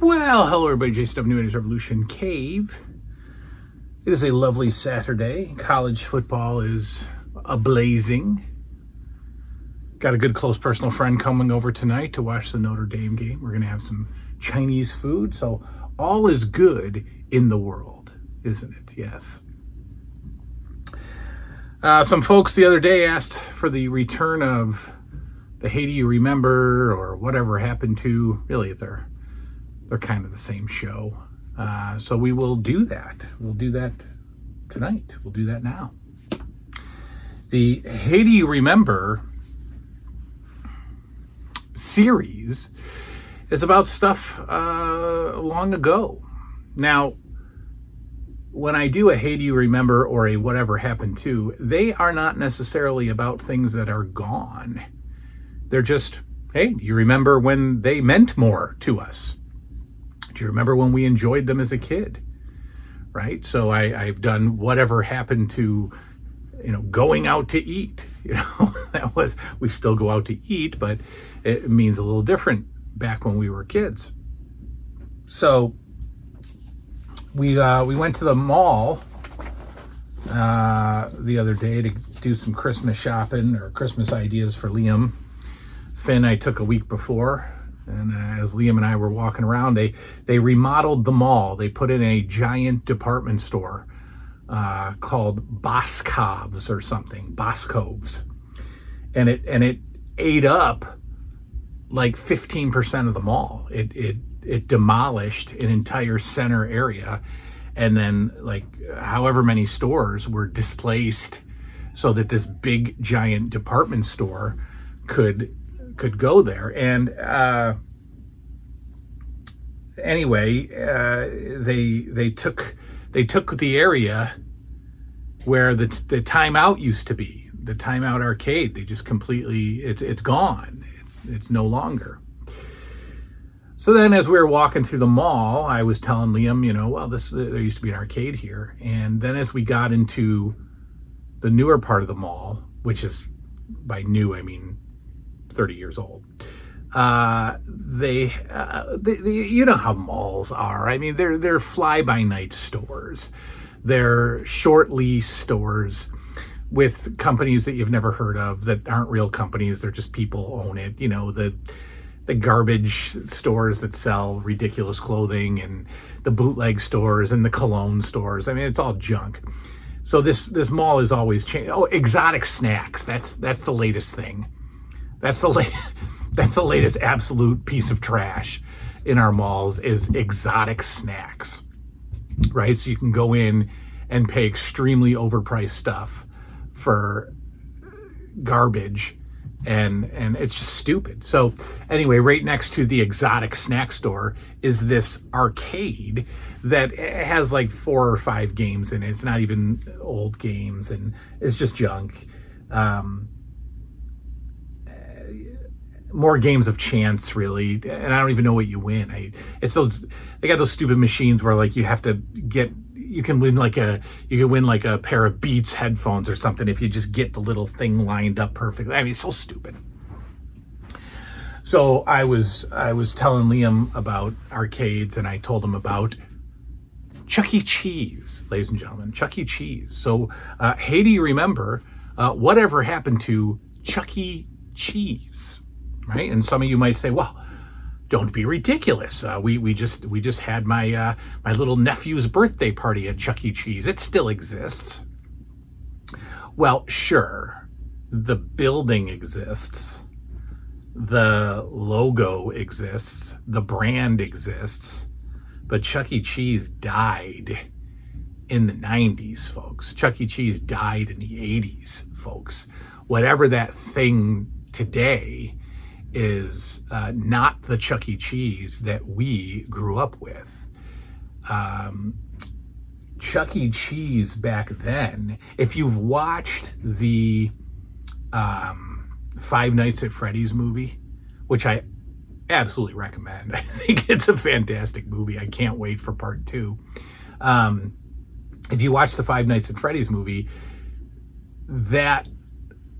Well, hello everybody, JCW New 80's Revolution Cave. It is a lovely Saturday. College football is a-blazing. Got a good close personal friend coming over tonight to watch the Notre Dame game. We're going to have some Chinese food, so all is good in the world, isn't it? Yes. Some folks the other day asked for the return of the Hey Do You Remember or Whatever Happened To. Really, they're kind of the same show. So we will do that. We'll do that tonight. We'll do that now. The Hey Do You Remember series is about stuff long ago. Now, when I do a Hey Do You Remember or a Whatever Happened To, they are not necessarily about things that are gone. They're just, hey, do you remember when they meant more to us? Do you remember when we enjoyed them as a kid? Right? So I've done Whatever Happened To, going out to eat. We still go out to eat, but it means a little different back when we were kids. So we went to the mall the other day to do some Christmas shopping or Christmas ideas for Liam. Finn I took a week before. And as Liam and I were walking around, they remodeled the mall. They put in a giant department store called Boscov's or something, Boscov's. And it ate up like 15% of the mall. It demolished an entire center area, and then like however many stores were displaced so that this big giant department store could go there. And anyway, they took the area where the timeout used to be, the timeout arcade. They just completely, it's gone. It's no longer. So then as we were walking through the mall, I was telling Liam, well, there used to be an arcade here. And then as we got into the newer part of the mall, which is, by new I mean 30 years old. They how malls are. I mean, they're fly-by-night stores. They're short lease stores with companies that you've never heard of that aren't real companies. They're just people own it. The garbage stores that sell ridiculous clothing, and the bootleg stores and the cologne stores. I mean, it's all junk. So this mall is always changing. Oh, exotic snacks. That's the latest thing. That's the latest absolute piece of trash in our malls is exotic snacks, right? So you can go in and pay extremely overpriced stuff for garbage, and it's just stupid. So anyway, right next to the exotic snack store is this arcade that has like 4 or 5 games in it. It's not even old games, and it's just junk. More games of chance, really, and I don't even know what you win. They got those stupid machines where like you can win like a pair of Beats headphones or something if you just get the little thing lined up perfectly. I mean, it's so stupid. So I was telling Liam about arcades, and I told him about Chuck E. Cheese, ladies and gentlemen, Chuck E. Cheese. So hey, do you remember Whatever Happened To Chuck E. Cheese? Right? And some of you might say, well, don't be ridiculous. We just had my little nephew's birthday party at Chuck E. Cheese. It still exists. Well, sure, the building exists, the logo exists, the brand exists, but Chuck E. Cheese died in the 90s, folks. Chuck E. Cheese died in the 80s, folks. Whatever that thing today is not the Chuck E. Cheese that we grew up with. Chuck E. Cheese back then, if you've watched the Five Nights at Freddy's movie, which I absolutely recommend. I think it's a fantastic movie. I can't wait for part 2. If you watch the Five Nights at Freddy's movie, that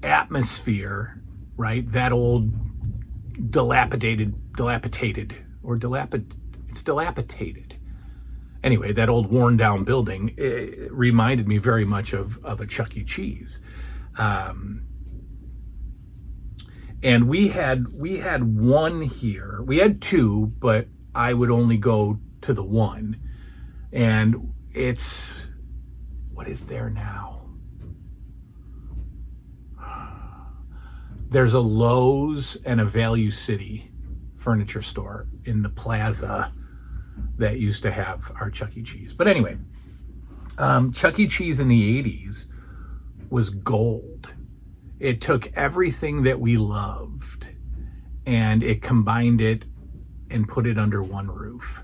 atmosphere, right? That old dilapidated dilapidated. Anyway, that old worn down building, it reminded me very much of a Chuck E. Cheese. And we had one here. We had two, but I would only go to the one. And it's, what is there now? There's a Lowe's and a Value City furniture store in the plaza that used to have our Chuck E. Cheese. But anyway, Chuck E. Cheese in the 80s was gold. It took everything that we loved and it combined it and put it under one roof.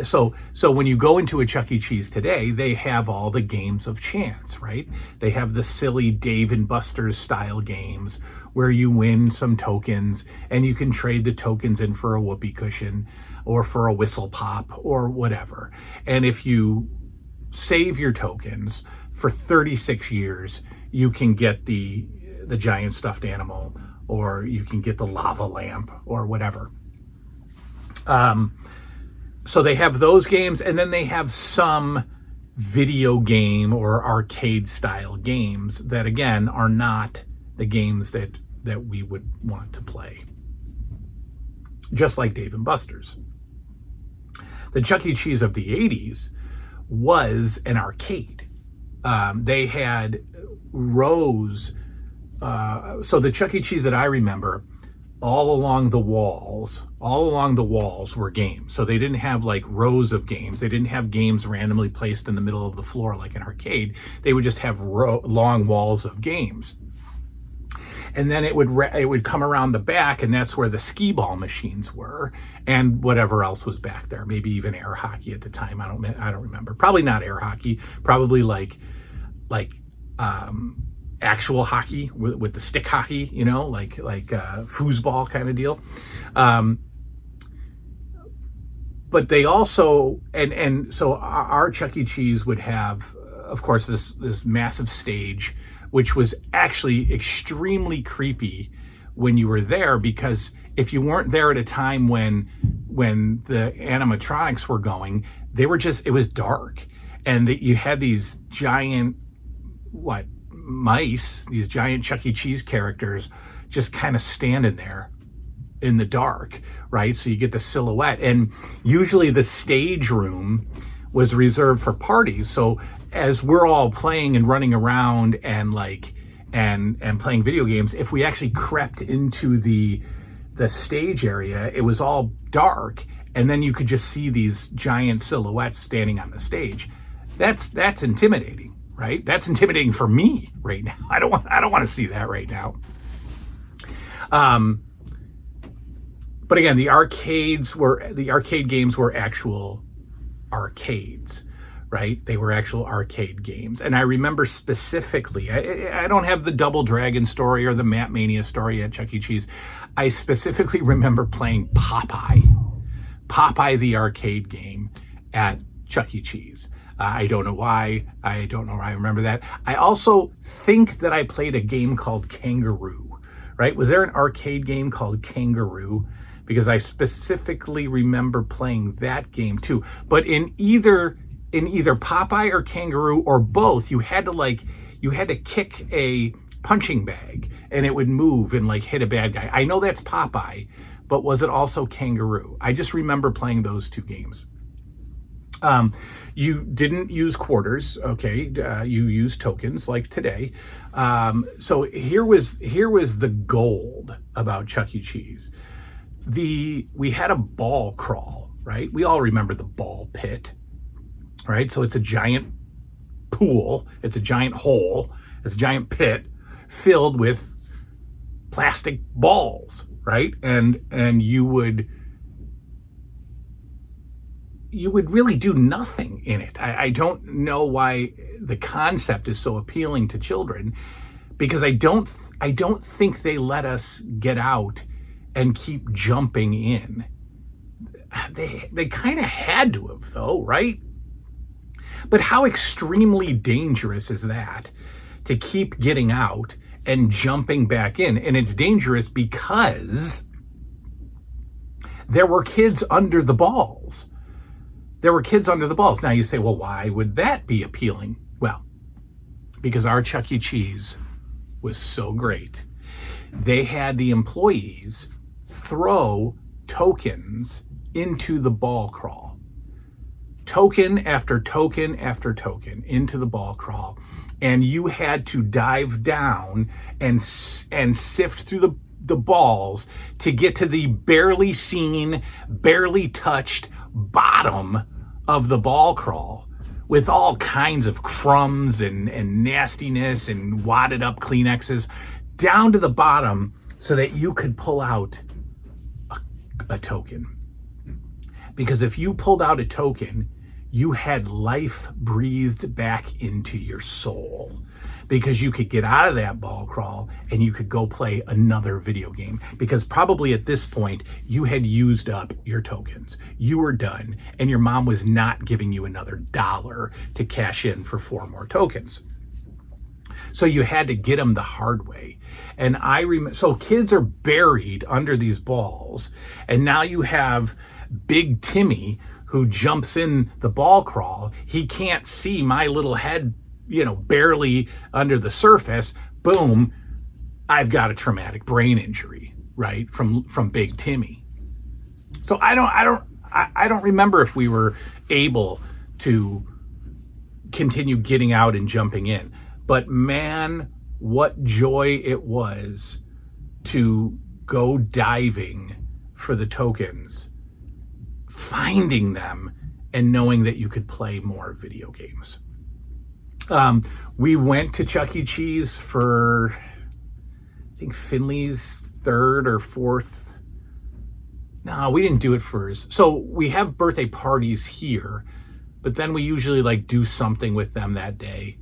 So when you go into a Chuck E. Cheese today, they have all the games of chance, right? They have the silly Dave and Buster's style games where you win some tokens and you can trade the tokens in for a whoopee cushion or for a whistle pop or whatever. And if you save your tokens for 36 years, you can get the giant stuffed animal, or you can get the lava lamp or whatever. So they have those games, and then they have some video game or arcade style games that, again, are not the games that we would want to play. Just like Dave and Buster's. The Chuck E. Cheese of the 80s was an arcade. They had rows. So the Chuck E. Cheese that I remember, all along the walls were games. So they didn't have like rows of games. They didn't have games randomly placed in the middle of the floor like an arcade. They would just have long walls of games. And then it would come around the back, and that's where the skee ball machines were, and whatever else was back there. Maybe even air hockey at the time. I don't remember. Probably not air hockey. Probably like actual hockey with the stick hockey, you know, like foosball kind of deal. But they also, and so our Chuck E. Cheese would have, of course, this massive stage, which was actually extremely creepy when you were there, because if you weren't there at a time when the animatronics were going, it was dark, and you had these giant mice, these giant Chuck E. Cheese characters just kind of standing there in the dark, right? So you get the silhouette, and usually the stage room was reserved for parties. So as we're all playing and running around and playing video games, if we actually crept into the stage area, it was all dark, and then you could just see these giant silhouettes standing on the stage. That's intimidating, right? That's intimidating for me right now. I don't want to see that right now. But again, the arcade games were actual arcades, right? They were actual arcade games. And I remember specifically, I don't have the Double Dragon story or the Map Mania story at Chuck E. Cheese. I specifically remember playing Popeye the arcade game at Chuck E. Cheese. I don't know why. I remember that. I also think that I played a game called Kangaroo, right? Was there an arcade game called Kangaroo? Because I specifically remember playing that game too. But in either Popeye or Kangaroo or both, you had to kick a punching bag and it would move and hit a bad guy. I know that's Popeye, but was it also Kangaroo? I just remember playing those two games. You didn't use quarters, okay? You used tokens like today. So here was the gold about Chuck E. Cheese. We had a ball crawl, right? We all remember the ball pit, right? So it's a giant pool, it's a giant hole, it's a giant pit filled with plastic balls, right? And you would really do nothing in it. I don't know why the concept is so appealing to children, because I don't think they let us get out and keep jumping in. They kind of had to have, though, right? But how extremely dangerous is that, to keep getting out and jumping back in? And it's dangerous because there were kids under the balls. There were kids under the balls. Now you say, well, why would that be appealing? Well, because our Chuck E. Cheese was so great. They had the employees throw tokens into the ball crawl. Token after token after token into the ball crawl. And you had to dive down and sift through the balls to get to the barely seen, barely touched bottom of the ball crawl with all kinds of crumbs and nastiness and wadded up Kleenexes down to the bottom so that you could pull out a token. Because if you pulled out a token, you had life breathed back into your soul, because you could get out of that ball crawl and you could go play another video game, because probably at this point you had used up your tokens. You were done, and your mom was not giving you another $1 to cash in for 4 more tokens. So you had to get them the hard way. And I remember, so kids are buried under these balls, and now you have Big Timmy who jumps in the ball crawl. He can't see my little head, barely under the surface. Boom, I've got a traumatic brain injury, right? From Big Timmy. So I don't remember if we were able to continue getting out and jumping in. But man, what joy it was to go diving for the tokens, finding them, and knowing that you could play more video games. We went to Chuck E. Cheese for, I think, Finley's 3rd or 4th. No, we didn't do it first. So we have birthday parties here, but then we usually do something with them that day.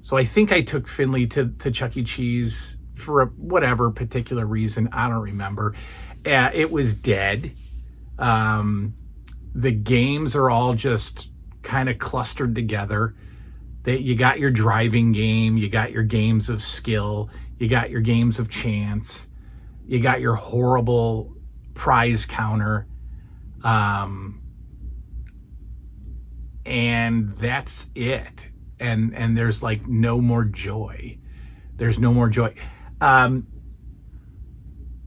So I think I took Finley to Chuck E. Cheese for whatever particular reason. I don't remember. It was dead. The games are all just kind of clustered together. You got your driving game, you got your games of skill, you got your games of chance, you got your horrible prize counter, and that's it. And there's no more joy. There's no more joy. And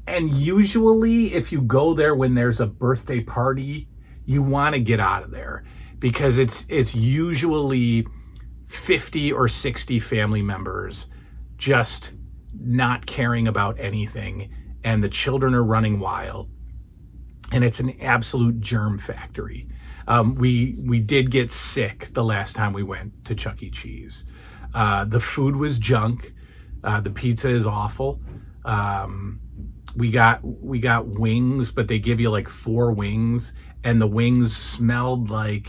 usually if you go there when there's a birthday party, you want to get out of there, because it's usually 50 or 60 family members just not caring about anything, and the children are running wild, and it's an absolute germ factory. We did get sick the last time we went to Chuck E. Cheese. The food was junk. The pizza is awful. We got wings, but they give you 4 wings, and the wings smelled like,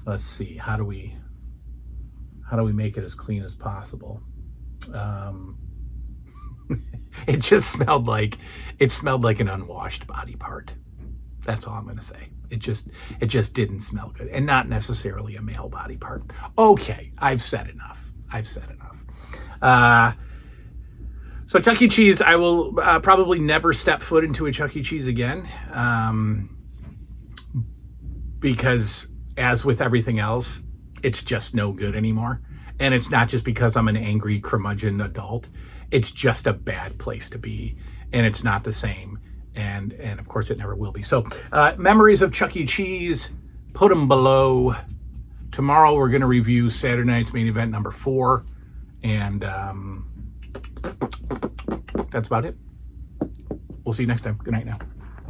let's see, how do we make it as clean as possible? It just smelled like an unwashed body part. That's all I'm going to say. It just didn't smell good, and not necessarily a male body part. Okay, I've said enough. So Chuck E. Cheese, I will probably never step foot into a Chuck E. Cheese again, because as with everything else, it's just no good anymore. And it's not just because I'm an angry curmudgeon adult. It's just a bad place to be, and it's not the same. And of course it never will be. So memories of Chuck E. Cheese, put them below. Tomorrow we're going to review Saturday night's main event number 4, and that's about it. We'll see you next time. Good night now.